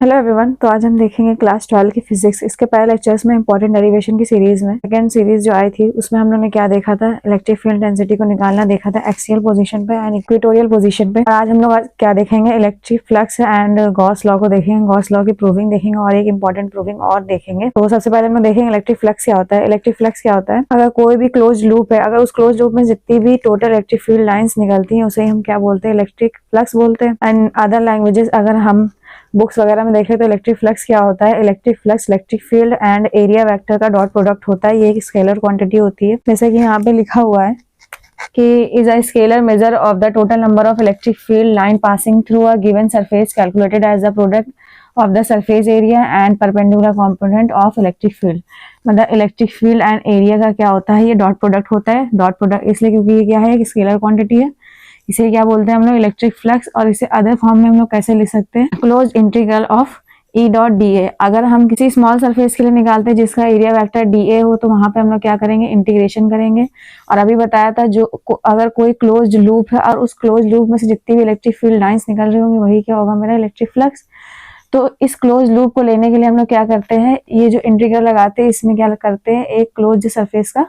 Hello everyone. तो आज हम देखेंगे क्लास 12 की फिजिक्स। इसके पहले लेक्चर्स में इंपॉर्टेंट डेरिवेशन की सीरीज में सेकंड सीरीज जो आई थी उसमें हम लोगों ने क्या देखा था, इलेक्ट्रिक फील्ड डेंसिटी को निकालना देखा था एक्सियल पोजीशन पे एंड इक्वेटोरियल पोजीशन पे। और आज हम लोग क्या देखेंगे, electric flux and Gauss law को देखेंगे, गॉस लॉ की प्रूविंग देखेंगे और एक इंपॉर्टेंट प्रूविंग और देखेंगे। तो सबसे पहले हम लोग देखेंगे इलेक्ट्रिक फ्लक्स क्या होता है। इलेक्ट्रिक फ्लक्स क्या होता है, अगर कोई भी क्लोज लूप है, अगर उस क्लोज लूप में जितनी भी टोटल इलेक्ट्रिक फील्ड लाइंस निकलती हैं उसे हम क्या बोलते हैं, इलेक्ट्रिक फ्लक्स बोलते हैं। एंड अदर लैंग्वेजेस अगर हम बुक्स वगैरह में देखें तो इलेक्ट्रिक फ्लक्स क्या होता है, electric flux electric field and area vector का डॉट प्रोडक्ट होता है। ये एक स्केलर क्वांटिटी होती है, जैसे कि यहाँ पे लिखा हुआ है कि is a scalar measure of the total number of electric field line passing through a given surface calculated as the product of the surface area and perpendicular component of electric field. मतलब electric field and area का क्या होता है, ये dot product होता है। Dot product इसलिए क्योंकि ये क्या है, एक स्केलर क्वांटिटी है। इसे क्या बोलते हैं हम लोग, इलेक्ट्रिक फ्लक्स। और इसे अदर फॉर्म में हम लोग कैसे लिख सकते हैं, close integral of E dot D A. अगर हम किसी स्मॉल सरफेस के लिए निकालते हैं जिसका एरिया वेक्टर डी ए हो तो वहां पे हम लोग क्या करेंगे, इंटीग्रेशन करेंगे। और अभी बताया था जो अगर कोई क्लोज लूप है और उस क्लोज लूप में से जितनी भी इलेक्ट्रिक फील्ड लाइंस निकल रही होंगी वही क्या होगा, मेरा इलेक्ट्रिक फ्लक्स। तो इस क्लोज लूप को लेने के लिए हम लोग क्या करते हैं, ये जो इंटीग्रल लगाते हैं इसमें क्या करते हैं, एक क्लोज सरफेस का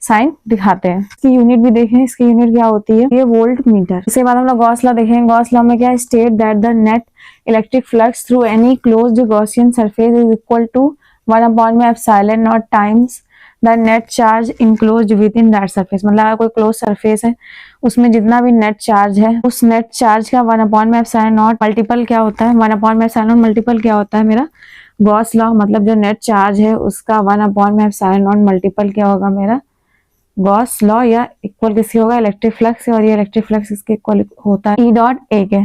साइन दिखाते हैं। इसकी यूनिट भी देखें, इसकी यूनिट क्या होती है, ये वोल्ट मीटर। इसके बाद हम लोग गॉस लॉ देखेंगे। गॉस लॉ में क्या, state that the net electric flux through any closed Gaussian surface is equal to 1/ε0 times the net charge enclosed within that surface. मतलब अगर कोई क्लोज सरफेस है उसमें जितना भी नेट चार्ज है उस नेट चार्ज का 1/ε0 मल्टीपल क्या होता है, 1/ε0 मल्टीपल क्या होता है, मेरा गॉस लॉ। मतलब जो नेट चार्ज है उसका 1/ε0 मल्टीपल क्या होगा, मेरा गॉस लॉ। या इक्वल किसके होगा, इलेक्ट्रिक फ्लक्स है। और ये इलेक्ट्रिक फ्लक्स इसके इक्वल होता है ई डॉट ए के।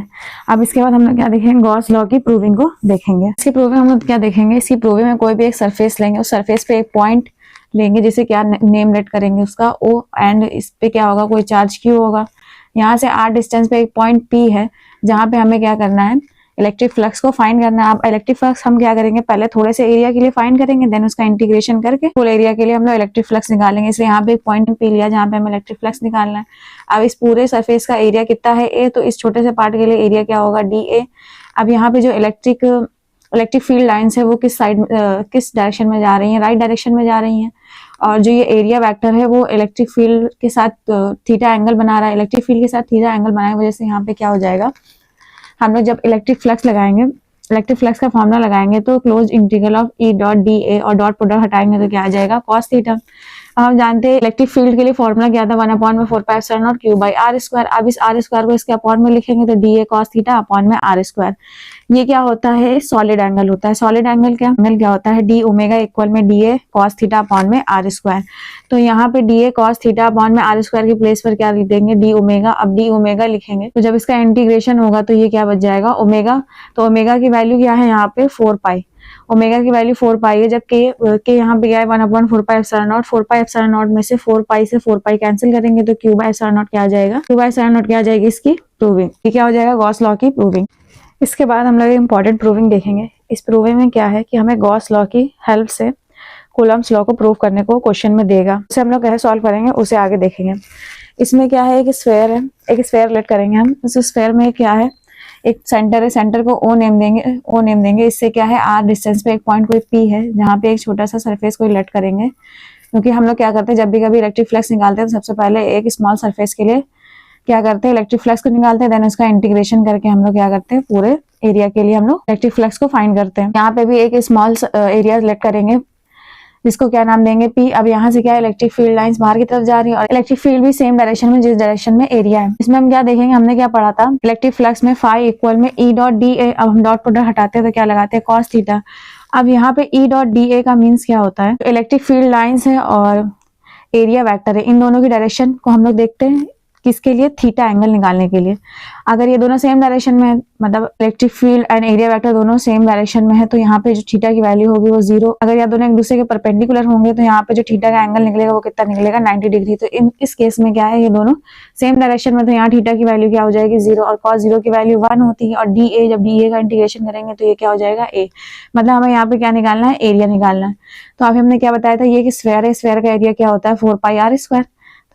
अब इसके बाद हम लोग क्या देखेंगे, गॉस लॉ की प्रूविंग को देखेंगे। इसकी प्रूविंग हम लोग क्या देखेंगे, इसकी प्रूविंग में कोई भी एक सरफेस लेंगे, उस सरफेस पे एक पॉइंट लेंगे जिसे क्या नेम लेट करेंगे उसका ओ, एंड इस पे क्या होगा, कोई चार्ज क्यू होगा। यहाँ से आर डिस्टेंस पे एक पॉइंट पी है जहाँ पे हमें क्या करना है, इलेक्ट्रिक फ्लक्स को फाइंड करना है। अब इलेक्ट्रिक फ्लक्स हम क्या करेंगे, पहले थोड़े से एरिया के लिए फाइंड करेंगे, देन उसका इंटीग्रेशन करके फुल एरिया के लिए हम लोग इलेक्ट्रिक फ्लक्स निकालेंगे। इसलिए यहाँ पे एक पॉइंट पी लिया जहाँ पे हमें इलेक्ट्रिक फ्लक्स निकालना है। अब इस पूरे सरफेस का एरिया कितना है, ए, तो इस छोटे से पार्ट के लिए एरिया क्या होगा, डी ए। अब यहाँ पे जो इलेक्ट्रिक फील्ड लाइन्स है वो किस साइड किस डायरेक्शन में जा रही है, राइट डायरेक्शन में जा रही है। और जो ये एरिया वेक्टर है वो इलेक्ट्रिक फील्ड के साथ थीटा एंगल बना रहा है। इलेक्ट्रिक फील्ड के साथ थीटा एंगल बनाने की वजह से यहाँ पे क्या हो जाएगा, हम लोग जब इलेक्ट्रिक फ्लक्स लगाएंगे, इलेक्ट्रिक फ्लक्स का फॉर्मूला लगाएंगे तो close integral of E dot D A और डॉट प्रोडक्ट हटाएंगे तो क्या आ जाएगा, कॉस थीटा। हम जानते हैं इलेक्ट्रिक फील्ड के लिए फॉर्मूला क्या था, 1/4πε0 क्यू बाई आर स्क्वायर। अब इस आर स्क्वायर को इसके अपॉन में लिखेंगे तो D A cos theta upon में आर स्क्वायर। ये क्या होता है, सॉलिड एंगल होता है। सॉलिड एंगल क्या होता है, डी ओमेगा इक्वल में D A cos theta upon में आर स्क्वायर। तो यहाँ पे D A cos theta upon में आर स्क्वायर की प्लेस पर क्या लिख देंगे, डी ओमेगा। अब डी ओमेगा लिखेंगे तो जब इसका इंटीग्रेशन होगा तो ये क्या बच जाएगा, ओमेगा। तो ओमेगा की वैल्यू क्या है यहाँ पे, 4 पाई। ओमेगा की वैल्यू 4 पाई है, जब के यहाँ पे क्या है 1/4πε0। 4πε0 में से 4 पाई से 4 पाई कैंसिल करेंगे तो Q/ε0 क्या आ जाएगा, Q/ε0 क्या आ जाएगी, इसकी प्रूविंग। ये क्या हो जाएगा, गॉस लॉ की प्रूविंग। इसके बाद हम लोग इंपॉर्टेंट प्रूविंग देखेंगे। इस प्रूविंग में क्या है कि हमें गॉस लॉ की हेल्प से कूलम्ब्स लॉ को प्रूव करने को क्वेश्चन में देगा। उसे हम लोग कैसे सॉल्व करेंगे उसे आगे देखेंगे। इसमें क्या है, एक स्फेयर है, एक स्फेयर लेट करेंगे हम। उस स्फेयर में क्या है, एक सेंटर है, सेंटर को ओ नेम देंगे। इससे क्या है, आर डिस्टेंस पे एक पॉइंट कोई पी है जहाँ पे एक छोटा सा सरफेस कोई लेट करेंगे। क्योंकि हम लोग क्या करते हैं, जब भी कभी इलेक्ट्रिक फ्लक्स निकालते हैं तो सबसे पहले एक स्मॉल सरफेस के लिए क्या करते हैं, इलेक्ट्रिक फ्लक्स को निकालते हैं, देन उसका इंटीग्रेशन करके हम लोग क्या करते हैं, पूरे एरिया के लिए हम लोग इलेक्ट्रिक फ्लक्स को फाइंड करते हैं। यहाँ पे भी एक स्मॉल एरिया लेट करेंगे जिसको क्या नाम देंगे, पी। अब यहाँ से क्या है, इलेक्ट्रिक फील्ड लाइंस बाहर की तरफ जा रही है और इलेक्ट्रिक फील्ड भी सेम डायरेक्शन में जिस डायरेक्शन में एरिया है। इसमें हम क्या देखेंगे, हमने क्या पढ़ा था, इलेक्ट्रिक फ्लक्स में फाई इक्वल में ई डॉट डी ए। अब हम डॉट प्रोडक्ट हटाते हैं तो क्या लगाते हैं, कॉस थीटा। अब यहाँ पे ई डॉट डी ए का मीन्स क्या होता है, इलेक्ट्रिक फील्ड लाइन्स है और एरिया वेक्टर है, इन दोनों की डायरेक्शन को हम लोग देखते हैं किसके लिए, थीटा एंगल निकालने के लिए। अगर ये दोनों सेम डायरेक्शन में है, मतलब electric field and area vector दोनों सेम डायरेक्शन में है, तो यहाँ पे जो थीटा की वैल्यू होगी वो 0। अगर ये दोनों एक दूसरे के परपेंडिकुलर होंगे तो यहाँ पे जो थीटा का एंगल निकलेगा वो कितना निकलेगा, 90 डिग्री। तो इस केस में क्या है, ये दोनों सेम डायरेक्शन में, तो यहाँ थीटा की वैल्यू क्या हो जाएगी, 0। और कॉस 0 की वैल्यू 1 होती है। और डी ए, जब डी ए का इंटीग्रेशन करेंगे तो ये क्या हो जाएगा, ए। मतलब हमें यहाँ पे क्या निकालना है, एरिया निकालना है। तो अभी हमने क्या बताया था, ये कि स्फेयर है, स्फेयर का एरिया क्या होता है, 4 पाई आर स्क्वायर।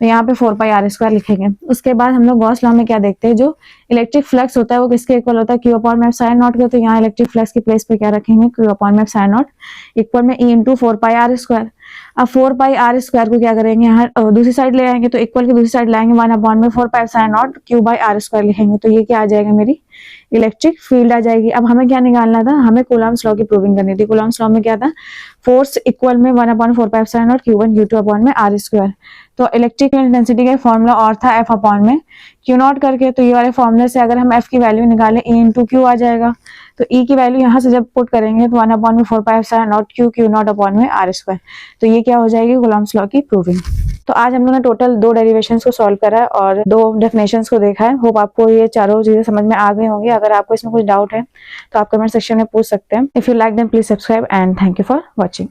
तो यहाँ पे 4 पाई आर स्क्वायर लिखेंगे। उसके बाद हम लोग गॉस लॉ में क्या देखते हैं, जो इलेक्ट्रिक फ्लक्स होता है वो किसके इक्वल होता है, क्यू अपॉन में साइन नॉट के। तो यहाँ इलेक्ट्रिक फ्लक्स की प्लेस पे क्या रखेंगे, क्यू अपॉन में साइन नॉट इक्वल में E into 4 pi R square. अब 4 पाई आर स्क्वायर को क्या करेंगे, यहाँ दूसरी साइड ले आएंगे, तो इक्वल की दूसरी साइड लाएंगे 1 अपॉन में 4 pi sine naught Q by R square लिखेंगे। तो ये क्या आ जाएगा, मेरी इलेक्ट्रिक फील्ड आ जाएगी। अब हमें क्या निकालना था, हमें कूलम्ब्स लॉ की प्रूविंग करनी थी। कूलम्ब्स लॉ में क्या था, फोर्स इक्वल में 1 upon 4 pi sine not Q1 Q2 upon में आर स्क्वायर। तो इलेक्ट्रिक इंटेंसिटी का फॉर्मूला और था F अपॉन में Q नॉट करके। तो ये वाले फॉर्मूले से अगर हम F की वैल्यू निकालें E इंटू Q आ जाएगा। तो E की वैल्यू यहाँ से जब पुट करेंगे तो 1 अपॉन में 4 pi sine not Q not upon में आर स्क्वायर। तो ये क्या हो जाएगी, कूलम्ब्स लॉ की प्रूविंग। तो आज हम लोगों ने टोटल 2 डेरिवेशंस को सॉल्व करा है और 2 डेफिनेशंस को देखा है। होप आपको ये चारों चीजें समझ में आ गई होंगी। अगर आपको इसमें कुछ डाउट है तो आप कमेंट सेक्शन में पूछ सकते हैं। If you like them please subscribe and thank you for watching.